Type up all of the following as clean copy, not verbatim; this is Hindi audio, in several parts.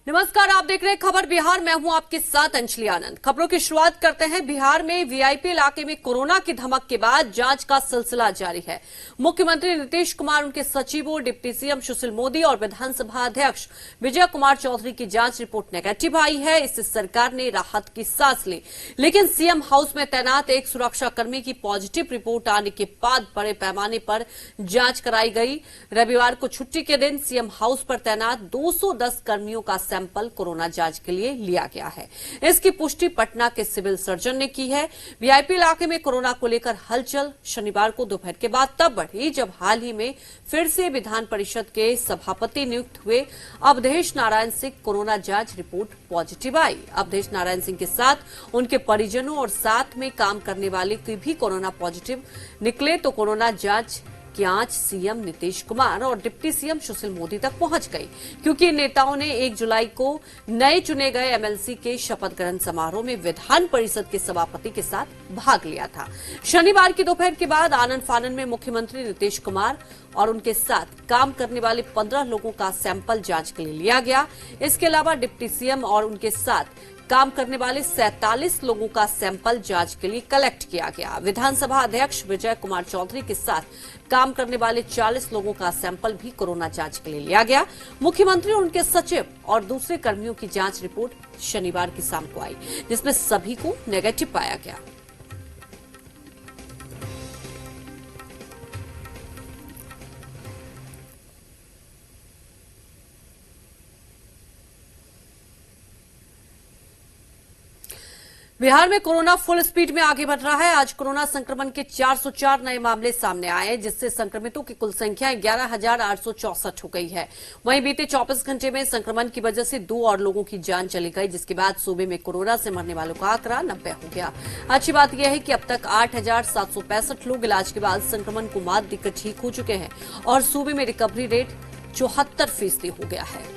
नमस्कार, आप देख रहे हैं खबर बिहार। मैं हूं आपके साथ अंजलि आनंद। खबरों की शुरुआत करते हैं। बिहार में वीआईपी इलाके में कोरोना की धमक के बाद जांच का सिलसिला जारी है। मुख्यमंत्री नीतीश कुमार, उनके सचिवों, डिप्टी सीएम सुशील मोदी और विधानसभा अध्यक्ष विजय कुमार चौधरी की जांच रिपोर्ट नेगेटिव आई है। इससे सरकार ने राहत की सांस ली, लेकिन सीएम हाउस में तैनात एक सुरक्षाकर्मी की पॉजिटिव रिपोर्ट आने के बाद बड़े पैमाने पर जांच कराई गई। रविवार को छुट्टी के दिन सीएम हाउस पर तैनात 210 कर्मियों का सैंपल कोरोना जांच के लिए लिया गया है। इसकी पुष्टि पटना के सिविल सर्जन ने की है। वीआईपी इलाके में कोरोना को लेकर हलचल शनिवार को दोपहर के बाद तब बढ़ी जब हाल ही में फिर से विधान परिषद के सभापति नियुक्त हुए अवधेश नारायण सिंह कोरोना जांच रिपोर्ट पॉजिटिव आई। अवधेश नारायण सिंह के साथ उनके परिजनों और साथ में काम करने वाले की भी कोरोना पॉजिटिव निकले तो कोरोना जांच की आंच सीएम नीतीश कुमार और डिप्टी सीएम सुशील मोदी तक पहुंच गई, क्योंकि इन नेताओं ने 1 जुलाई को नए चुने गए एमएलसी के शपथ ग्रहण समारोह में विधान परिषद के सभापति के साथ भाग लिया था। शनिवार की दोपहर के बाद आनन फानन में मुख्यमंत्री नीतीश कुमार और उनके साथ काम करने वाले 15 लोगों का सैंपल जांच के लिए लिया गया। इसके अलावा डिप्टी सीएम और उनके साथ काम करने वाले 47 लोगों का सैंपल जांच के लिए कलेक्ट किया गया। विधानसभा अध्यक्ष विजय कुमार चौधरी के साथ काम करने वाले 40 लोगों का सैंपल भी कोरोना जांच के लिए लिया गया। मुख्यमंत्री और उनके सचिव और दूसरे कर्मियों की जांच रिपोर्ट शनिवार की शाम को आई, जिसमें सभी को नेगेटिव पाया गया। बिहार में कोरोना फुल स्पीड में आगे बढ़ रहा है। आज कोरोना संक्रमण के 404 नए मामले सामने आए, जिससे संक्रमितों की कुल संख्या 11,864 हो गई है। वहीं बीते 24 घंटे में संक्रमण की वजह से 2 और लोगों की जान चली गई, जिसके बाद सूबे में कोरोना से मरने वालों का आंकड़ा 90 हो गया। अच्छी बात यह है कि अब तक 8,765 लोग इलाज के बाद संक्रमण को मात देकर ठीक हो चुके हैं और सूबे में रिकवरी रेट 74% हो गया है।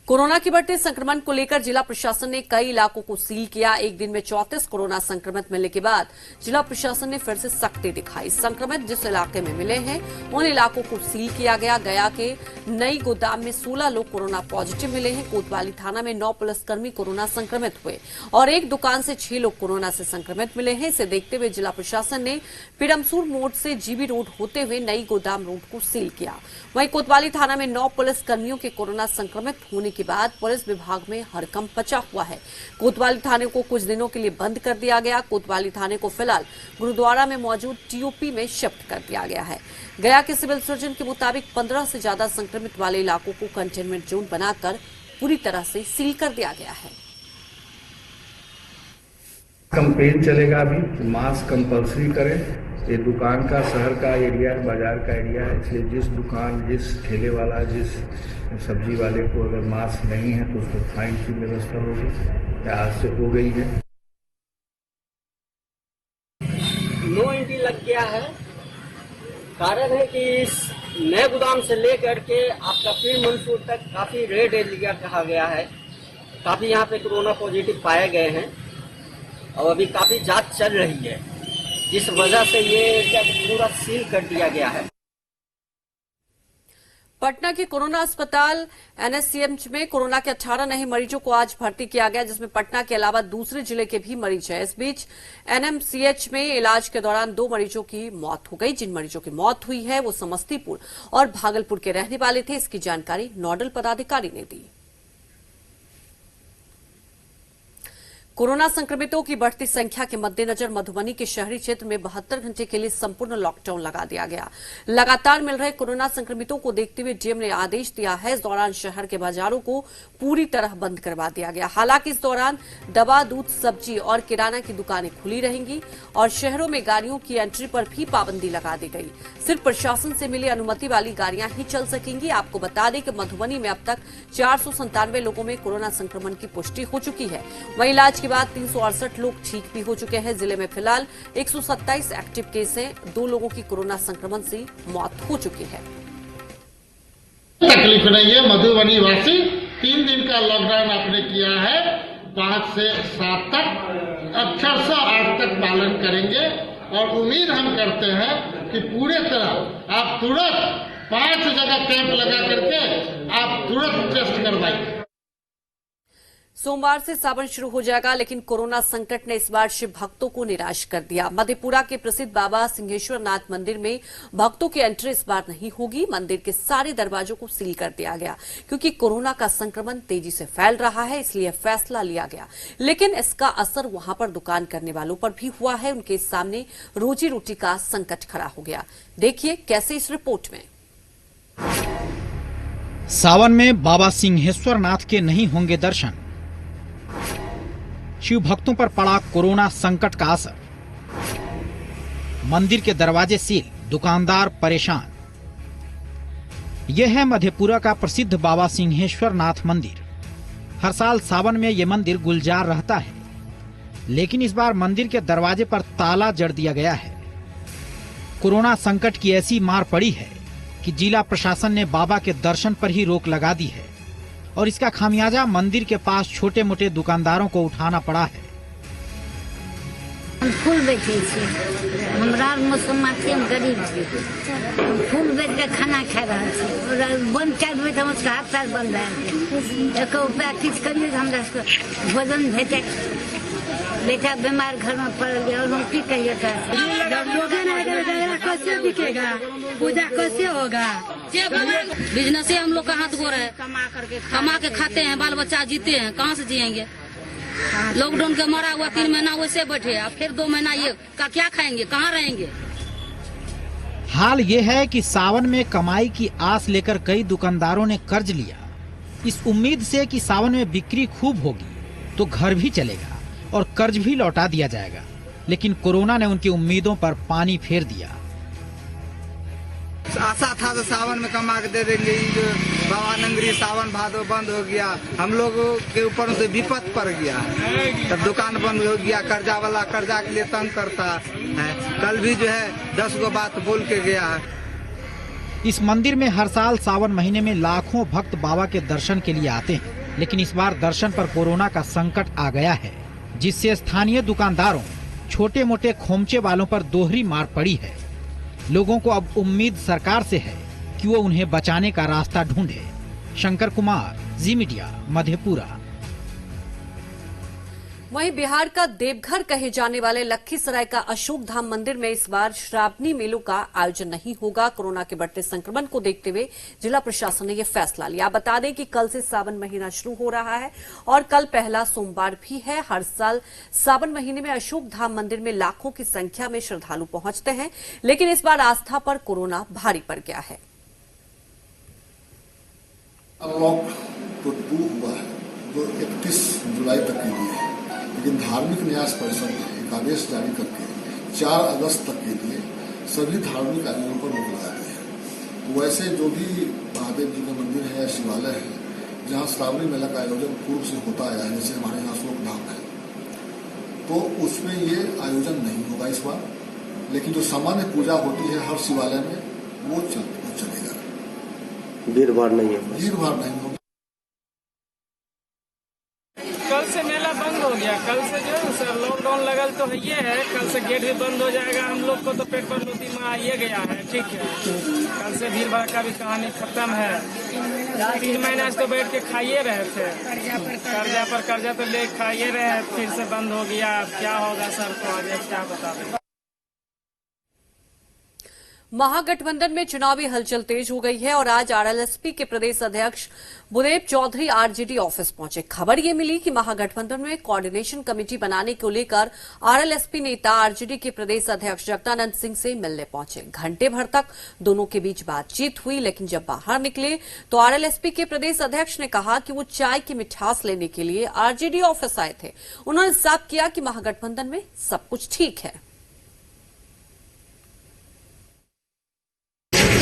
कोरोना के बढ़ते संक्रमण को लेकर जिला प्रशासन ने कई इलाकों को सील किया। एक दिन में 34 कोरोना संक्रमित मिलने के बाद जिला प्रशासन ने फिर से सख्ती दिखाई। संक्रमित जिस इलाके में मिले हैं उन इलाकों को सील किया गया। गया के नई गोदाम में 16 लोग कोरोना पॉजिटिव मिले हैं। कोतवाली थाना में 9 पुलिसकर्मी कोरोना संक्रमित हुए और एक दुकान से 6 लोग कोरोना से संक्रमित मिले हैं। इसे देखते हुए जिला प्रशासन ने पिरमसूर मोड़ से जीबी रोड होते हुए नई गोदाम रोड को सील किया। वहीं कोतवाली थाना में 9 पुलिसकर्मियों के कोरोना संक्रमित होने के बाद पुलिस विभाग में हड़कंप मचा हुआ है। कोतवाली थाने को कुछ दिनों के लिए बंद कर दिया गया। कोतवाली थाने को फिलहाल गुरुद्वारा में मौजूद टीओपी में शिफ्ट कर दिया गया है। गया के सिविल सर्जन के मुताबिक 15 से ज्यादा संक्रमित वाले इलाकों को कंटेनमेंट जोन बनाकर पूरी तरह से सील कर दिया गया है। कैंपेन चलेगा, अभी मास्क कंपल्सरी करें। ये दुकान का, शहर का एरिया है, बाजार का एरिया है, इसलिए जिस दुकान, जिस ठेले वाला, जिस सब्जी वाले को अगर मास्क नहीं है तो उसको फाइन की व्यवस्था होगी, आज से हो गई है। नो एंट्री लग गया है। कारण है कि इस नए गोदाम से लेकर के आपका पीर मंसूर तक काफी रेड एरिया कहा गया है। काफी यहाँ पे कोरोना पॉजिटिव पाए गए हैं और अभी काफी जांच चल रही है, जिस वजह से ये एरिया पूरा सील कर दिया गया है। पटना के कोरोना अस्पताल एनएससीएच में कोरोना के 18 नए मरीजों को आज भर्ती किया गया, जिसमें पटना के अलावा दूसरे जिले के भी मरीज हैं। इस बीच एनएमसीएच में इलाज के दौरान 2 मरीजों की मौत हो गई। जिन मरीजों की मौत हुई है वो समस्तीपुर और भागलपुर के रहने वाले थे। इसकी जानकारी नोडल पदाधिकारी ने दी। कोरोना संक्रमितों की बढ़ती संख्या के मद्देनजर मधुबनी के शहरी क्षेत्र में 72 घंटे के लिए संपूर्ण लॉकडाउन लगा दिया गया। लगातार मिल रहे कोरोना संक्रमितों को देखते हुए डीएम ने आदेश दिया है। इस दौरान शहर के बाजारों को पूरी तरह बंद करवा दिया गया। हालांकि इस दौरान दवा, दूध, सब्जी और किराना की दुकानें खुली रहेंगी और शहरों में गाड़ियों की एंट्री पर भी पाबंदी लगा दी गई। सिर्फ प्रशासन से मिली अनुमति वाली गाड़ियां ही चल सकेंगी। आपको बता दें कि मधुबनी में अब तक 497 लोगों में कोरोना संक्रमण की पुष्टि हो चुकी है। वहीं इलाज के बाद 368 लोग ठीक भी हो चुके हैं। जिले में फिलहाल 127 एक्टिव केस हैं। 2 लोगों की कोरोना संक्रमण से मौत हो चुकी है। तकलीफ नहीं है। मधुबनी वासी 3 दिन का लॉकडाउन आपने किया है, 5 से 7 तक, अक्षर से 8 तक पालन करेंगे और उम्मीद हम करते हैं कि पूरे तरह आप तुरंत 5 जगह कैंप लगा करके आप तुरंत टेस्ट करवाइए। सोमवार से सावन शुरू हो जाएगा, लेकिन कोरोना संकट ने इस बार शिव भक्तों को निराश कर दिया। मधेपुरा के प्रसिद्ध बाबा सिंहेश्वर नाथ मंदिर में भक्तों की एंट्री इस बार नहीं होगी। मंदिर के सारे दरवाजों को सील कर दिया गया क्योंकि कोरोना का संक्रमण तेजी से फैल रहा है, इसलिए फैसला लिया गया। लेकिन इसका असर वहां पर दुकान करने वालों पर भी हुआ है। उनके सामने रोजी रोटी का संकट खड़ा हो गया। देखिए कैसे इस रिपोर्ट में। सावन में बाबा सिंहेश्वर नाथ के नहीं होंगे दर्शन। शिव भक्तों पर पड़ा कोरोना संकट का असर। मंदिर के दरवाजे सील, दुकानदार परेशान। यह है मधेपुरा का प्रसिद्ध बाबा सिंहेश्वर नाथ मंदिर। हर साल सावन में यह मंदिर गुलजार रहता है, लेकिन इस बार मंदिर के दरवाजे पर ताला जड़ दिया गया है। कोरोना संकट की ऐसी मार पड़ी है कि जिला प्रशासन ने बाबा के दर्शन पर ही रोक लगा दी है और इसका खामियाजा मंदिर के पास छोटे मोटे दुकानदारों को उठाना पड़ा है। हम फूल बेचे छियै, हमरा मुसलमान छियै, हम गरीब छियै। हम फूल बेच के खाना खा रहल छियै। बंद कर देबै तऽ हमर हाथ पैर बंद भए जेतै। एको उपाय किछु करियै तऽ हमरा सबके भोजन भेटै। बेटा बीमार घर में पड़ गया और हम की कहिए? जब लोग कैसे बिकेगा, पूजा कैसे होगा? बिजनेस हम लोग का हाथ गोर है, कमा के खाते हैं, बाल बच्चा जीते हैं, कहाँ से जिएंगे? लॉकडाउन के मरा हुआ 3 महीना वैसे बैठे, अब फिर 2 महीना ये का क्या खाएंगे, कहाँ रहेंगे? हाल ये है कि सावन में कमाई की आस लेकर कई दुकानदारों ने कर्ज लिया, इस उम्मीद से कि सावन में बिक्री खूब होगी तो घर भी चलेगा और कर्ज भी लौटा दिया जाएगा। लेकिन कोरोना ने उनकी उम्मीदों पर पानी फेर दिया। आशा था तो सावन में कमा के दे देंगे, बाबा नगरी सावन भादो बंद हो गया, हम लोगों के ऊपर से विपत पड़ गया। तब दुकान बंद हो गया, कर्जा वाला कर्जा के लिए तंग करता है। कल भी जो है 10 गो बात बोल के गया है। इस मंदिर में हर साल सावन महीने में लाखों भक्त बाबा के दर्शन के लिए आते हैं, लेकिन इस बार दर्शन पर कोरोना का संकट आ गया है, जिससे स्थानीय दुकानदारों, छोटे मोटे खोमचे वालों पर दोहरी मार पड़ी है। लोगों को अब उम्मीद सरकार से है कि वो उन्हें बचाने का रास्ता ढूंढे। शंकर कुमार, जी मीडिया, मधेपुरा। वहीं बिहार का देवघर कहे जाने वाले लखीसराय का अशोक धाम मंदिर में इस बार श्रावणी मेलों का आयोजन नहीं होगा। कोरोना के बढ़ते संक्रमण को देखते हुए जिला प्रशासन ने यह फैसला लिया। बता दें कि कल से सावन महीना शुरू हो रहा है और कल पहला सोमवार भी है। हर साल सावन महीने में अशोक धाम मंदिर में लाखों की संख्या में श्रद्धालु पहुंचते हैं, लेकिन इस बार आस्था पर कोरोना भारी पड़ गया है। अनलॉक तो 2 हुआ है जो 31 जुलाई तक के लिए है, लेकिन धार्मिक न्यास परिषद ने एक आदेश जारी करके 4 अगस्त तक के लिए सभी धार्मिक आयोजनों पर रोक लगा दी है। तो वैसे जो भी महादेव जी का मंदिर है या शिवालय है जहाँ श्रावणी मेला का आयोजन पूर्व से होता आया है, जैसे हमारे यहाँ अशोक धाम है, तो उसमें ये आयोजन नहीं होगा इस बार। लेकिन जो सामान्य पूजा होती है हर शिवालय में वो चलेगा। भीड़-भाड़ नहीं है, भीड़-भाड़ नहीं होगी। कल से मेला बंद हो गया। कल से जो सर लॉकडाउन लगल तो ये है, कल से गेट भी बंद हो जाएगा। हम लोग को तो पेट पर रोटी में आइए गया है, ठीक है। कल से भीड़ भाड़ का भी कहानी खत्म है। 3 महीना से तो बैठ के खाइए रहे थे, कर्जा पर कर्जा तो ले खाइए रहे, फिर से बंद हो गया। अब क्या होगा सर, तो आगे क्या बता दें। महागठबंधन में चुनावी हलचल तेज हो गई है और आज आरएलएसपी के प्रदेश अध्यक्ष भूदेव चौधरी आरजेडी ऑफिस पहुंचे। खबर ये मिली कि महागठबंधन में कोऑर्डिनेशन कमेटी बनाने को लेकर आरएलएसपी नेता आरजेडी के प्रदेश अध्यक्ष जगदानंद सिंह से मिलने पहुंचे। घंटे भर तक दोनों के बीच बातचीत हुई, लेकिन जब बाहर निकले तो आरएलएसपी के प्रदेश अध्यक्ष ने कहा कि वो चाय की मिठास लेने के लिए आरजेडी ऑफिस आए थे। उन्होंने साफ किया कि महागठबंधन में सब कुछ ठीक है।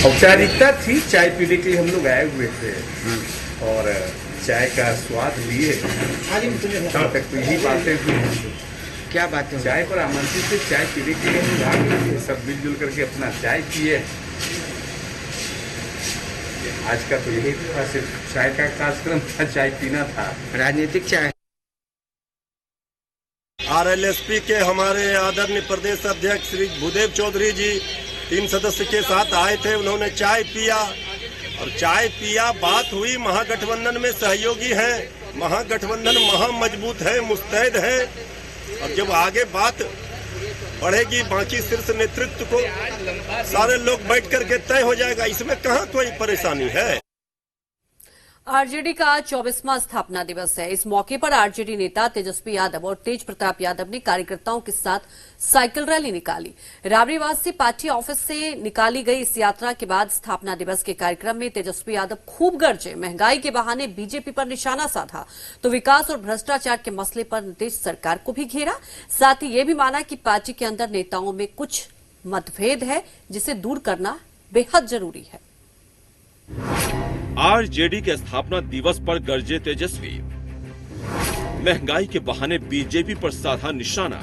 औपचारिकता थी, चाय पीने के लिए हम लोग आए हुए थे और चाय का स्वाद लिए। तक तो यही बातें हुई। क्या बातें? चाय पर आमंत्रित थे, चाय पीने के लिए हम भाग लिए, सब मिलजुल करके अपना चाय पिए। आज का तो यही था, सिर्फ चाय का कार्यक्रम था, चाय पीना था, राजनीतिक चाय। आरएलएसपी के हमारे आदरणीय प्रदेश अध्यक्ष श्री भूदेव चौधरी जी 3 सदस्य के साथ आए थे, उन्होंने चाय पिया और चाय पिया, बात हुई। महागठबंधन में सहयोगी हैं, महागठबंधन महामजबूत है, मुस्तैद है और जब आगे बात बढ़ेगी बाकी शीर्ष नेतृत्व को सारे लोग बैठ करके तय हो जाएगा, इसमें कहाँ कोई परेशानी है। आरजेडी का 24वां स्थापना दिवस है। इस मौके पर आरजेडी नेता तेजस्वी यादव और तेज प्रताप यादव ने कार्यकर्ताओं के साथ साइकिल रैली निकाली। राबड़ीवास से पार्टी ऑफिस से निकाली गई इस यात्रा के बाद स्थापना दिवस के कार्यक्रम में तेजस्वी यादव खूब गरजे, महंगाई के बहाने बीजेपी पर निशाना साधा तो विकास और भ्रष्टाचार के मसले पर नीतीश सरकार को भी घेरा। साथ ही ये भी माना कि पार्टी के अंदर नेताओं में कुछ मतभेद है जिसे दूर करना बेहद जरूरी है। आरजेडी के स्थापना दिवस पर गरजे तेजस्वी, महंगाई के बहाने बीजेपी पर साधा निशाना,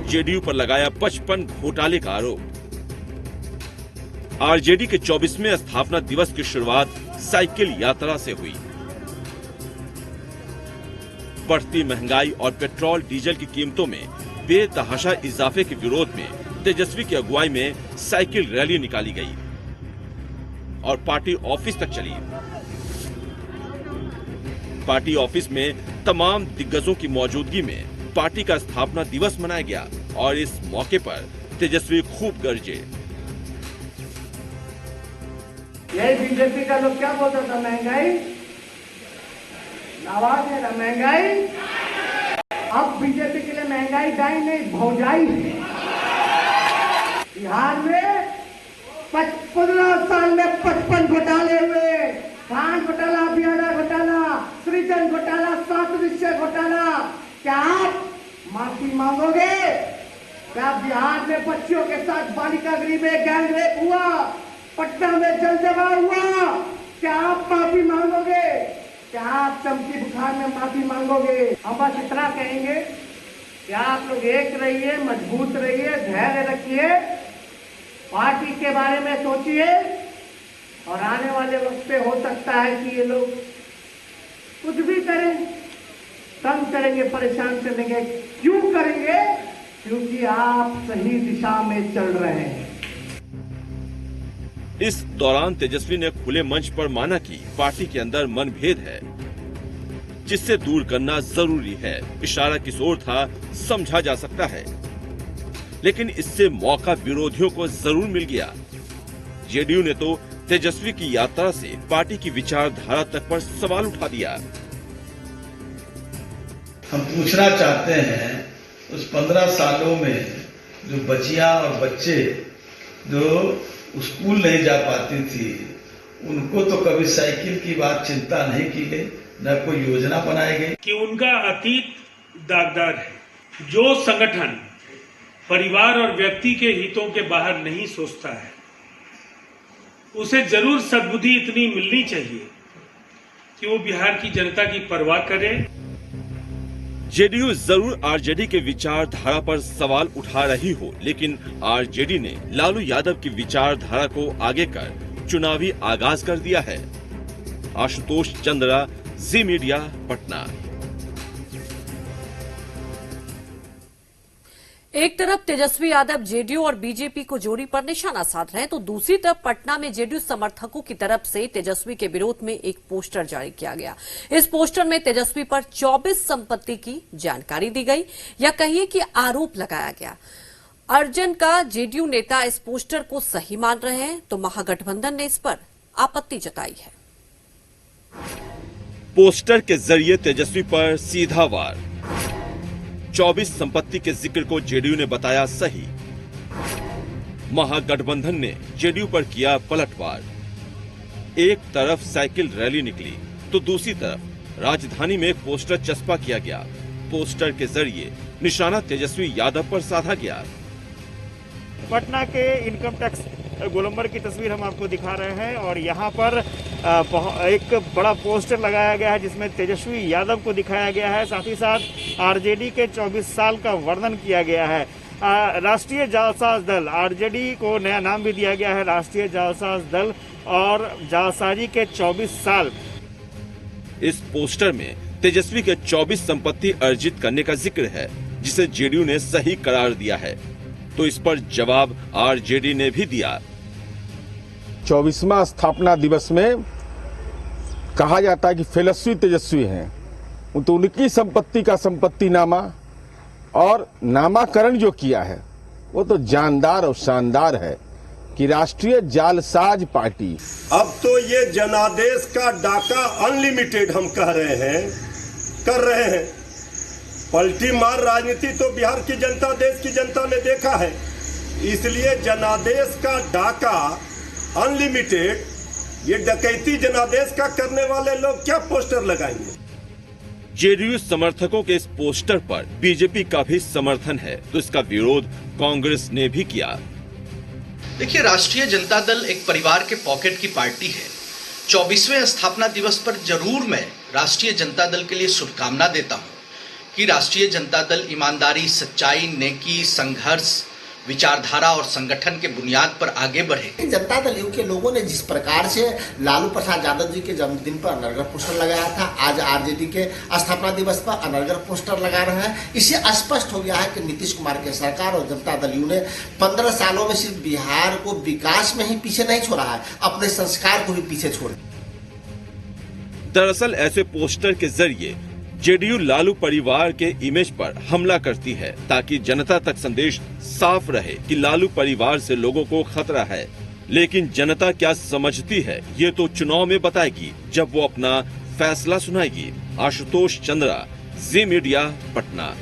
जेडीयू पर लगाया 55 घोटाले का आरोप। आरजेडी के 24वें स्थापना दिवस की शुरुआत साइकिल यात्रा से हुई। बढ़ती महंगाई और पेट्रोल डीजल की कीमतों में बेतहाशा इजाफे के विरोध में तेजस्वी की अगुवाई में साइकिल रैली निकाली गई और पार्टी ऑफिस तक चली। पार्टी ऑफिस में तमाम दिग्गजों की मौजूदगी में पार्टी का स्थापना दिवस मनाया गया और इस मौके पर तेजस्वी खूब गरजे। यही बीजेपी का लोग क्या बोलता था, महंगाई, आवाज है ना महंगाई। अब बीजेपी के लिए महंगाई दाई नहीं भौजाई है। बिहार में 15 साल में 55 घोटाले हुए, धान घोटाला, बियाणा घोटाला, सृजन घोटाला, 7 विषय घोटाला। क्या आप माफी मांगोगे? क्या बिहार में बच्चियों के साथ बालिका गृह में गैंग रेप हुआ, पटना में जल जमाव हुआ, क्या आप माफी मांगोगे? क्या आप चमकी बुखार में माफी मांगोगे? हम बस इतना कहेंगे कि आप लोग एक रहिए, मजबूत रहिए, धैर्य रखिए, पार्टी के बारे में सोचिए और आने वाले वक्त पे हो सकता है कि ये लोग कुछ भी करें, तंग करेंगे, परेशान करेंगे। क्यों करेंगे? क्योंकि आप सही दिशा में चल रहे हैं। इस दौरान तेजस्वी ने खुले मंच पर माना कि पार्टी के अंदर मनभेद है जिससे दूर करना जरूरी है। इशारा किस ओर था समझा जा सकता है, लेकिन इससे मौका विरोधियों को जरूर मिल गया। जेडीयू ने तो तेजस्वी की यात्रा से पार्टी की विचारधारा तक पर सवाल उठा दिया। हम पूछना चाहते हैं, उस 15 सालों में जो बच्चियां और बच्चे जो स्कूल नहीं जा पाती थी, उनको तो कभी साइकिल की बात चिंता नहीं की गई, न कोई योजना बनाई गई। कि उनका अतीत दागदार है। जो संगठन परिवार और व्यक्ति के हितों के बाहर नहीं सोचता है, उसे जरूर सद्बुद्धि इतनी मिलनी चाहिए कि वो बिहार की जनता की परवाह करे। जेडीयू जरूर आरजेडी के विचारधारा पर सवाल उठा रही हो, लेकिन आरजेडी ने लालू यादव की विचारधारा को आगे कर चुनावी आगाज कर दिया है। आशुतोष चंद्रा, जी मीडिया, पटना। एक तरफ तेजस्वी यादव जेडीयू और बीजेपी को जोड़ी पर निशाना साध रहे हैं, तो दूसरी तरफ पटना में जेडीयू समर्थकों की तरफ से तेजस्वी के विरोध में एक पोस्टर जारी किया गया। इस पोस्टर में तेजस्वी पर 24 संपत्ति की जानकारी दी गई, या कहिए कि आरोप लगाया गया। अर्जन का जेडीयू नेता इस पोस्टर को सही मान रहे हैं, तो महागठबंधन ने इस पर आपत्ति जताई है। पोस्टर के जरिए तेजस्वी पर सीधा वार। 24 संपत्ति के जिक्र को जेडीयू ने बताया सही। महागठबंधन ने जेडीयू पर किया पलटवार। एक तरफ साइकिल रैली निकली तो दूसरी तरफ राजधानी में एक पोस्टर चस्पा किया गया। पोस्टर के जरिए निशाना तेजस्वी यादव पर साधा गया। पटना के इनकम टैक्स गोलंबर की तस्वीर हम आपको दिखा रहे हैं और यहाँ पर एक बड़ा पोस्टर लगाया गया है जिसमें तेजस्वी यादव को दिखाया गया है। साथ ही साथ आरजेडी के 24 साल का वर्णन किया गया है। राष्ट्रीय जालसाज दल, आरजेडी को नया नाम भी दिया गया है, राष्ट्रीय जालसाज दल, और जालसाजी के 24 साल। इस पोस्टर में तेजस्वी के 24 संपत्ति अर्जित करने का जिक्र है, जिसे जेडीयू ने सही करार दिया है। तो इस पर जवाब आरजेडी ने भी दिया। 24वां स्थापना दिवस में कहा जाता है कि फेलस्वी तेजस्वी हैं, तो उनकी संपत्ति का संपत्ति नामा और नामाकरण जो किया है वो तो जानदार और शानदार है कि राष्ट्रीय जालसाज पार्टी। अब तो ये जनादेश का डाका अनलिमिटेड हम कर रहे हैं। पलटी मार राजनीति तो बिहार की जनता, देश की जनता ने देखा है, इसलिए जनादेश का डाका अनलिमिटेड, ये डकैती जनादेश का करने वाले लोग क्या पोस्टर लगाएंगे? जेडीयू समर्थकों के इस पोस्टर पर बीजेपी का भी समर्थन है, तो इसका विरोध कांग्रेस ने भी किया। देखिए, राष्ट्रीय जनता दल एक परिवार के पॉकेट की पार्टी है। 24वें स्थापना दिवस पर जरूर मैं राष्ट्रीय जनता दल के लिए शुभकामना देता हूं कि राष्ट्रीय जनता दल ईमानदारी, सच्चाई, नेकी, संघर्ष, विचारधारा और संगठन के बुनियाद पर आगे बढ़े। जनता दल यू के लोगों ने जिस प्रकार से लालू प्रसाद यादव जी के जन्मदिन पर अनर्गल पोस्टर लगाया था, आज आरजेडी के स्थापना दिवस पर अनर्गल पोस्टर लगा रहे हैं, इससे स्पष्ट हो गया है कि नीतीश कुमार की सरकार और जनता दल यू ने 15 सालों में सिर्फ बिहार को विकास में ही पीछे नहीं छोड़ा है, अपने संस्कार को भी पीछे छोड़। दरअसल ऐसे पोस्टर के जरिए जेडीयू लालू परिवार के इमेज पर हमला करती है, ताकि जनता तक संदेश साफ रहे कि लालू परिवार से लोगों को खतरा है। लेकिन जनता क्या समझती है ये तो चुनाव में बताएगी, जब वो अपना फैसला सुनाएगी। आशुतोष चंद्रा, जी मीडिया, पटना।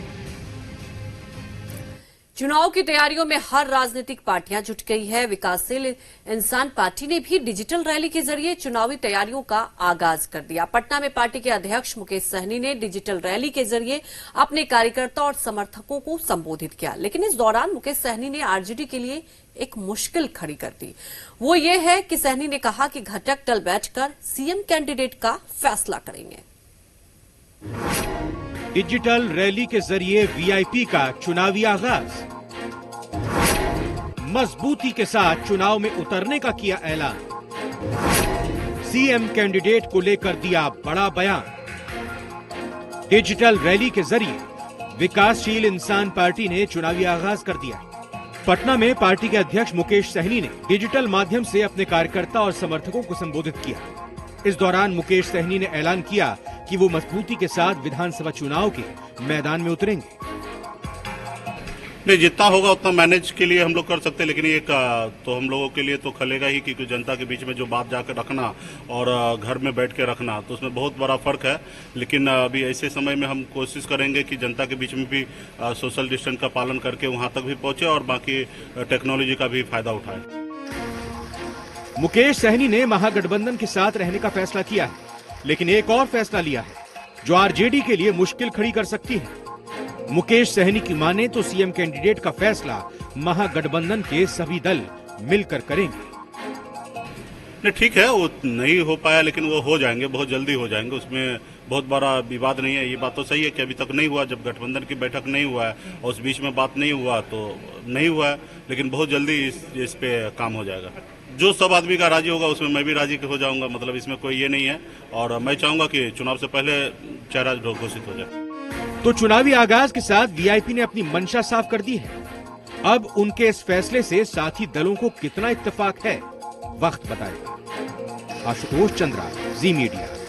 चुनाव की तैयारियों में हर राजनीतिक पार्टियां जुट गई है। विकासशील इंसान पार्टी ने भी डिजिटल रैली के जरिए चुनावी तैयारियों का आगाज कर दिया। पटना में पार्टी के अध्यक्ष मुकेश सहनी ने डिजिटल रैली के जरिए अपने कार्यकर्ता और समर्थकों को संबोधित किया, लेकिन इस दौरान मुकेश सहनी ने आरजेडी के लिए एक मुश्किल खड़ी कर दी। वो ये है कि सहनी ने कहा कि घटक दल बैठकर सीएम कैंडिडेट का फैसला करेंगे। डिजिटल रैली के जरिए वीआईपी का चुनावी आगाज, मजबूती के साथ चुनाव में उतरने का किया ऐलान, सीएम कैंडिडेट को लेकर दिया बड़ा बयान। डिजिटल रैली के जरिए विकासशील इंसान पार्टी ने चुनावी आगाज कर दिया। पटना में पार्टी के अध्यक्ष मुकेश सहनी ने डिजिटल माध्यम से अपने कार्यकर्ता और समर्थकों को संबोधित किया। इस दौरान मुकेश सहनी ने ऐलान किया कि वो मजबूती के साथ विधानसभा चुनाव के मैदान में उतरेंगे। नहीं, जितना होगा उतना मैनेज के लिए हम लोग कर सकते हैं, लेकिन एक तो हम लोगों के लिए तो खलेगा ही, क्योंकि जनता के बीच में जो बात जाकर रखना और घर में बैठ के रखना, तो उसमें बहुत बड़ा फर्क है। लेकिन अभी ऐसे समय में हम कोशिश करेंगे कि जनता के बीच में भी सोशल डिस्टेंस का पालन करके वहां तक भी पहुंचे और बाकी टेक्नोलॉजी का भी फायदा उठाए। मुकेश सहनी ने महागठबंधन के साथ रहने का फैसला किया है, लेकिन एक और फैसला लिया है जो आरजेडी के लिए मुश्किल खड़ी कर सकती है। मुकेश सहनी की माने तो सीएम कैंडिडेट का फैसला महागठबंधन के सभी दल मिलकर करेंगे। नहीं, ठीक है, वो नहीं हो पाया लेकिन वो हो जाएंगे, बहुत जल्दी हो जाएंगे, उसमें बहुत बड़ा विवाद नहीं है। ये बात तो सही है कि अभी तक नहीं हुआ, जब गठबंधन की बैठक नहीं हुआ है और उस बीच में बात नहीं हुआ तो नहीं हुआ है, लेकिन बहुत जल्दी इस पे काम हो जाएगा। जो सब आदमी का राजी होगा उसमें मैं भी राजी हो जाऊंगा, मतलब इसमें कोई ये नहीं है। और मैं चाहूंगा कि चुनाव से पहले चेहरा घोषित हो जाए। तो चुनावी आगाज के साथ वीआईपी ने अपनी मंशा साफ कर दी है। अब उनके इस फैसले से साथी दलों को कितना इत्तेफाक है, वक्त बताएगा। आशुतोष चंद्रा, जी मीडिया।